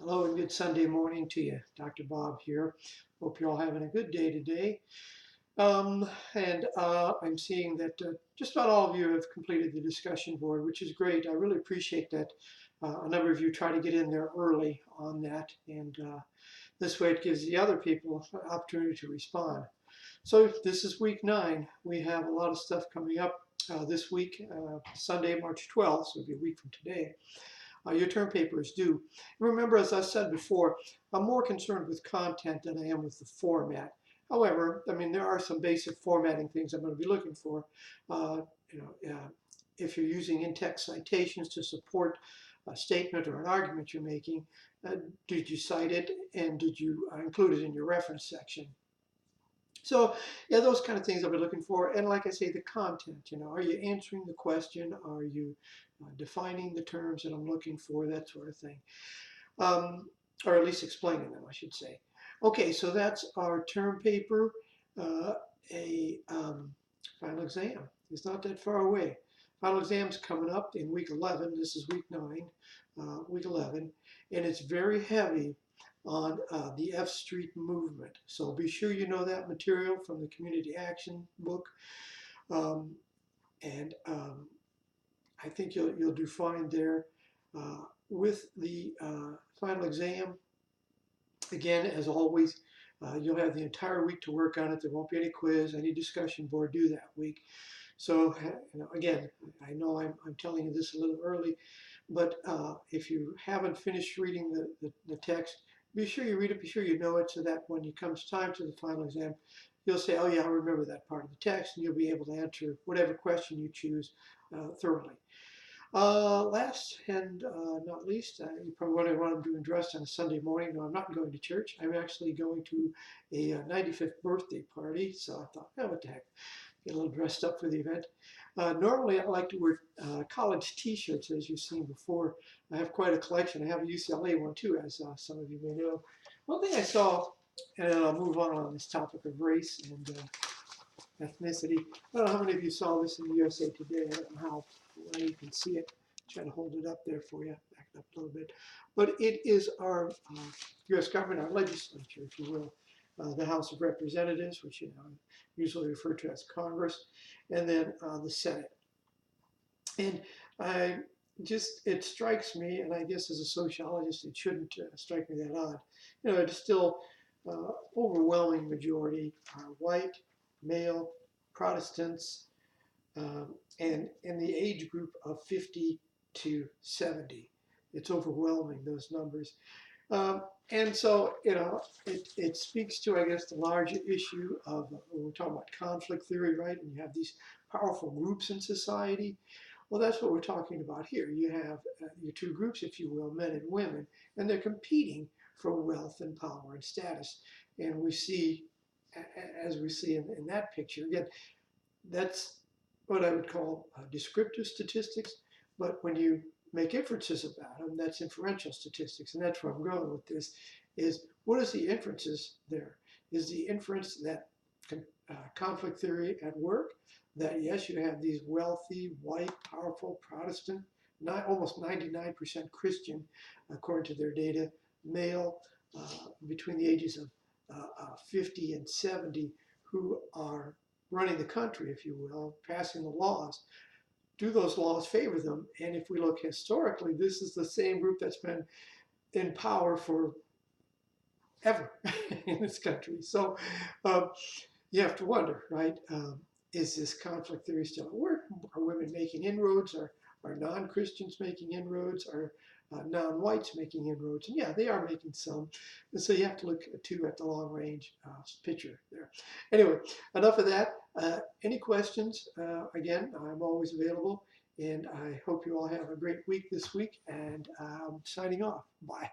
Hello and good Sunday morning to you. Dr. Bob here. Hope you're all having a good day today. I'm seeing that just about all of you have completed the discussion board, which is great. I really appreciate that. A number of you try to get in there early on that, and this way it gives the other people an opportunity to respond. So this is week 9. We have a lot of stuff coming up this week, Sunday, March 12th, so it'll be a week from today. Your term paper is due. Remember, as I said before, I'm more concerned with content than I am with the format. However, I mean, there are some basic formatting things I'm going to be looking for. Uh, if you're using in-text citations to support a statement or an argument you're making, did you cite it and did you include it in your reference section? So yeah, those kind of things I'll be looking for. And like I say, the content, are you answering the question? Are you defining the terms that I'm looking for? That sort of thing. Or at least explaining them, I should say. Okay, so that's our term paper. A final exam is not that far away. Final exam's coming up in week 11. This is week 9, week 11. And it's very heavy on the F Street movement. So be sure you know that material from the Community Action book. I think you'll do fine there. With the final exam, again, as always, you'll have the entire week to work on it. There won't be any quiz, any discussion board due that week. So, again, I know I'm telling you this a little early, but if you haven't finished reading the text, be sure you read it, be sure you know it, so that when it comes time to the final exam, you'll say, oh yeah, I remember that part of the text, and you'll be able to answer whatever question you choose thoroughly. Last and not least, you probably wondering what I'm doing dressed on a Sunday morning. No, I'm not going to church. I'm actually going to a 95th birthday party, so I thought, oh, what the heck, get a little dressed up for the event. Normally, I like to wear college t-shirts, as you've seen before. I have quite a collection. I have a UCLA one too, as some of you may know. One thing I saw, and I'll move on this topic of race and ethnicity. I don't know how many of you saw this in the USA Today. I don't know how well you can see it. Try to hold it up there for you, back it up a little bit. But it is our U.S. government, our legislature, if you will, the House of Representatives, which usually referred to as Congress, and then the Senate. And it strikes me, and I guess as a sociologist, it shouldn't strike me that odd. It's still overwhelming majority are white, male, Protestants, and in the age group of 50 to 70. It's overwhelming, those numbers. And so, it speaks to, I guess, the larger issue of, when we're talking about conflict theory, right? And you have these powerful groups in society. Well, that's what we're talking about here. You have your two groups, if you will, men and women, and they're competing for wealth and power and status. And we see, as we see in that picture, again, that's what I would call descriptive statistics. But when you make inferences about them, that's inferential statistics. And that's where I'm going with this, is what is the inferences there? Is the inference that conflict theory at work, that yes, you have these wealthy, white, powerful, Protestant, almost 99% Christian, according to their data, male between the ages of 50 and 70, who are running the country, if you will, passing the laws. Do those laws favor them? And if we look historically, this is the same group that's been in power for ever in this country. So you have to wonder, right? Is this conflict theory still at work? Are women making inroads? Are non-Christians making inroads? Are non-whites making inroads? And yeah, they are making some. And so you have to look too at the long range picture there. Anyway, enough of that. Any questions? Again, I'm always available. And I hope you all have a great week this week. And I'm signing off. Bye.